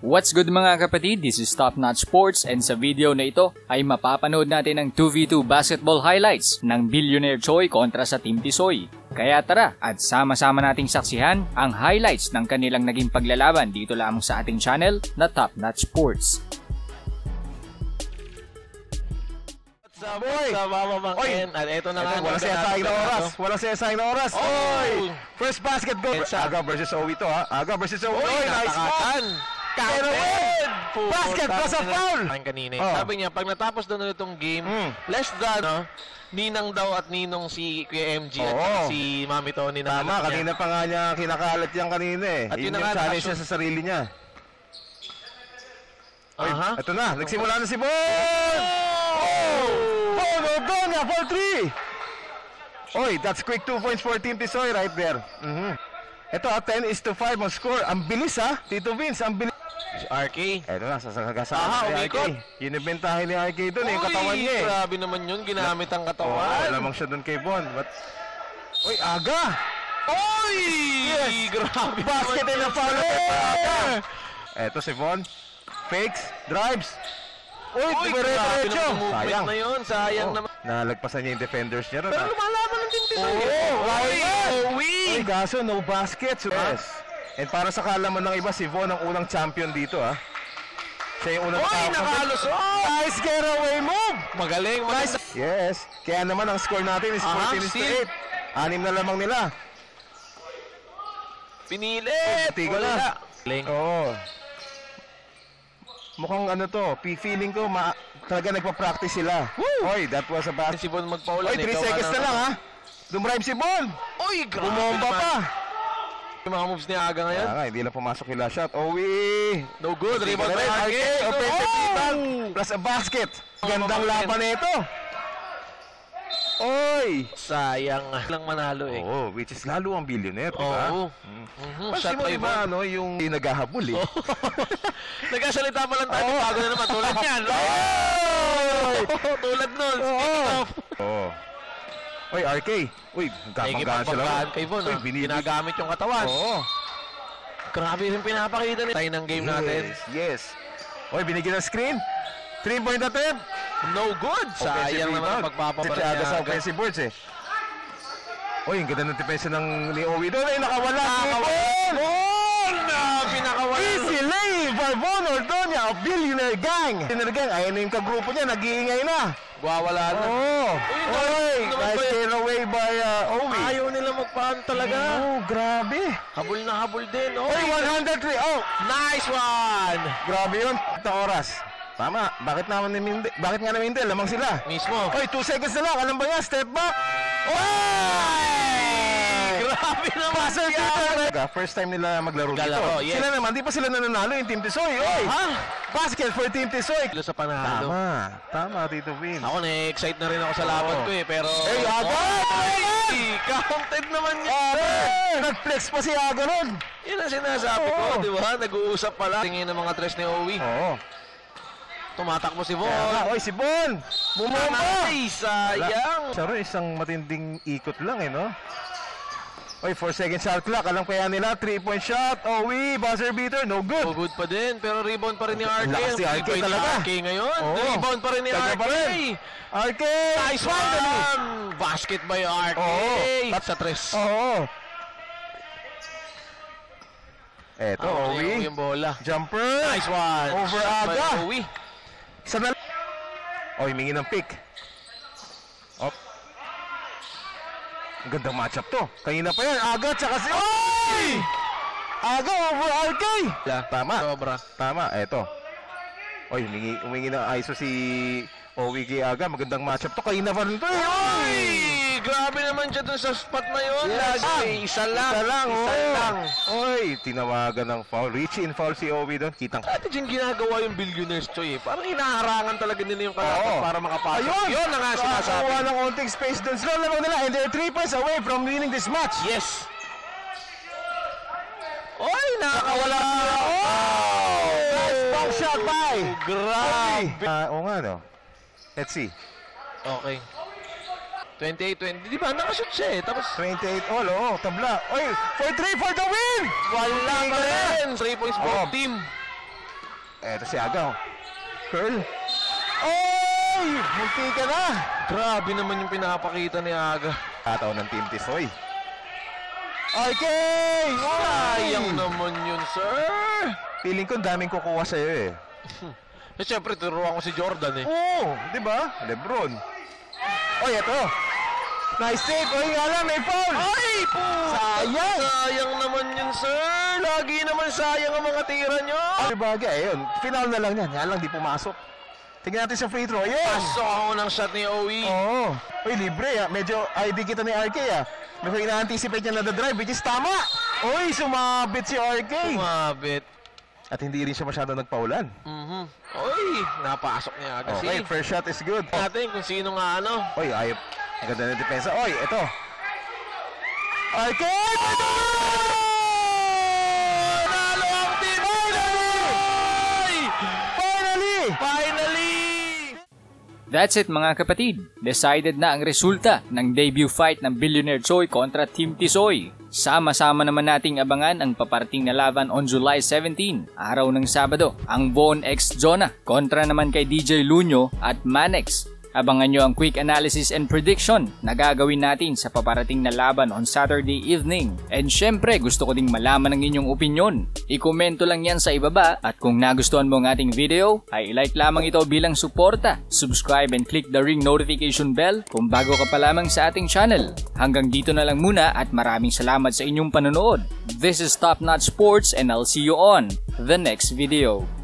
What's good mga kapatid, this is Top Notch Sports and sa video na ito ay mapapanood natin ang 2v2 basketball highlights ng Billionaire Choi kontra sa Team Tisoy. Kaya tara at sama-sama nating saksihan ang highlights ng kanilang naging paglalaban dito lamang sa ating channel na Top Notch Sports. Boy! Sa mamamangkin. At ito na nga. Walang siyasayang na oras. Walang siyasayang na oras. Oy! First basket goal. Aga versus Owi to ha. Aga versus Owi. Oy! Nice spot! Pero basket plus a foul! Kanina. Sabi niya, pag natapos daw na itong game, less than, Ninang daw at Ninong si Kuya MG at si Mami Tony na tama, kanina pa nga niya kinakalat yan kanina eh. At yun yung challenge niya sa sarili niya. Oy, ito na. Nagsimula na si Bon! Bon Ordonga for 3! Oy, that's quick 2 points for Team Tisoy right there. Ito 10-5 ang score. Ang bilis ha, Tito Vince, ang bilis. RK. Eto na, sasagasaan ni RK. Yun ni RK doon, yung katawan niya eh. Grabe naman yun, ginamit ang katawan. Lamang siya doon kay Bon. Oy, aga! Oy! Yes! Grabe basket naman na foul. Eto si Bon. Fakes, drives. Oy, diretso. Sayang na yun, sayang naman. Nalagpasan niya yung defenders niya ron. Pero lumalaban ng Team Tisoy. Oy, gaso, no baskets. Yes. And para sa kalaman ng iba, si Von ang unang champion dito ha. Siya yung unang nakalusot! Nice getaway move! Magaling, nice. Yes. Kaya naman ang score natin is 14-8. 6 na lamang nila. Pinilit! Tigo na. Oo. Mukhang ano to, feeling ko talaga nagpa-practice sila. Oy, that was a basket. Si Bon magpaulan. Oy, 3 seconds na lang ha. Dumrive si Bon. Oy, grabe. Bumomba pa. Yung mga moves ni Aga ngayon. Hindi lang pumasok yung last shot. Owi! No good. Rebound by RK. Offensive rebound. Plus a basket. Gandang laban na ito. Oy! Sayang lang manalo eh. Oo, which is lalo ang Billionaire, diba? Oo. Shot mo diba, yung naghahabol eh. Nagkasalita pa lang tayo. Bago na naman. Tulad yan. Tulad nun. Oo. Oy, RK. Uy, nagkapanggaan sila. Kay Von, ginagamit yung katawan. Oo. Grabe rin pinapakita nila. Tayo ng game natin. Yes. Oy, binigyan ng screen. 3-point attempt. No good. Sayang naman ang pagpapapalit niya. Aga sa offensive boards eh. Oy, ang ganda ng depensa ni Owi doon. Ay, nakawala. Pinakawala. Easy lay by Von Ordonga of Billionaire Gang. Billionaire Gang, ayun na yung kagrupo niya. Nag-iingay na. Wawala na. Oy, nice getaway by Owi. Ayaw nila magpaan talaga. Grabe. Habol na habol din. Oy, 103. Nice one. Grabe yun. Ito oras. Tama. Bakit nga namin hindi? Lamang sila. Mismo. Oy, 2 seconds na lang. Alam ba yan? Step back. Grabe naman. First time nila maglaro dito. Yes. Sila naman, di pa sila nananalo yung Team Tisoy. Oy, basket for Team Tisoy. Sa panalo. Tama, Tito Vince. Ako na-excite na rin ako sa laban ko eh, pero... Aga! Counted naman yan. Nag-flex pa si Aga nun. Yun ang sinasabi ko, di ba? Nag-uusap pala. Tingin ng mga tres ni Owi. Tumatakbo si Von. Oy, si Bon! Bumomba! Ay, sayang! Saro, isang matinding ikot lang eh, no? Oy, 4 second shot clock. Alam kaya nila, 3-point shot. Owi, buzzer beater, no good. No good pa din, pero rebound pa rin ni RK. Lakas si RK talaga. RK ngayon. Rebound pa rin ni RK. RK! Nice one! Basket by RK. Sa tres. Eto, Owi. Yung bola. Jumper. Nice one. Over Aga. Owi. Oy, mingi ng pick. Ang gandang matchup to. Kanina pa yan. Aga tsaka si... Oy! Aga over RK. Tama. Sobra. Tama. Eto. Oy, humingi ng ISO si Owi kay Aga. Magandang matchup to. Kanina pa rin to eh. Oy! Grabe naman siya dun sa spot na yun. Isa lang. Oy, tinawagan ng foul. Reach in foul si Owi doon. Kitang... Dati dyan ginagawa yung Billionaires Choi eh. Parang hinaharangan talaga nila yung kalaban para makapasok. Yun na nga sinasabi. Nakakuha ng konting space doon. Slow lang nila. And they're 3 points away from winning this match. Yes. Oy, nakakawala. Nice back shot by. Grabe. Oo nga no. Let's see. Okay. 28-20. Di ba? Nakashoot siya eh. Tapos 28 all. Tabla. Oy, for 3 for the win! wala pa rin. 3 points both team. Eto si Aga. Curl. Oy! Munti ka na! Grabe naman yung pinapakita ni Aga. Kataon ng Team Tisoy. RK! Sayang naman yun, sir. Feeling ko daming kukuha sa'yo eh. Eh, syempre, turuan ko si Jordan eh. Oo, di ba? Lebron. Oy, eto. Nice save. Oy, nga lang, may foul. Ay, po! Sayang! Sayang naman yun, sir. Lagi naman sayang ang mga tira nyo. Ay, bagay. Ayun, final na lang yan. Nga lang, di pumasok. Tingnan natin sa free throw. Ayun! Pasok ako ng shot ni Owie. Oo. Uy, libre ah. Medyo ID kita ni RK ah. Medyo ina-anticipate niya na drive, which is tama. Uy, sumabit si RK. Umabit. At hindi rin siya masyado nagpaulan. Oy, napasok niya Aga. Okay, first shot is good. Natin kung sino nga ano. Uy, ayop. Ang ganda ng depensa. Uy, ito. RK! Nalo ang team! Finally! Finally! That's it mga kapatid, decided na ang resulta ng debut fight ng Billionaire Choi kontra Team Tisoy. Sama-sama naman nating abangan ang paparating na laban on July 17, araw ng Sabado, ang Von X Jonah kontra naman kay DJ Luño at Manex. Abangan nyo ang quick analysis and prediction na gagawin natin sa paparating na laban on Saturday evening. And syempre, gusto ko ding malaman ang inyong opinion. I-komento lang yan sa ibaba at kung nagustuhan mo ang ating video, ay i-like lamang ito bilang suporta. Subscribe and click the ring notification bell kung bago ka pa lamang sa ating channel. Hanggang dito na lang muna at maraming salamat sa inyong panonood. This is Top Notch Sports and I'll see you on the next video.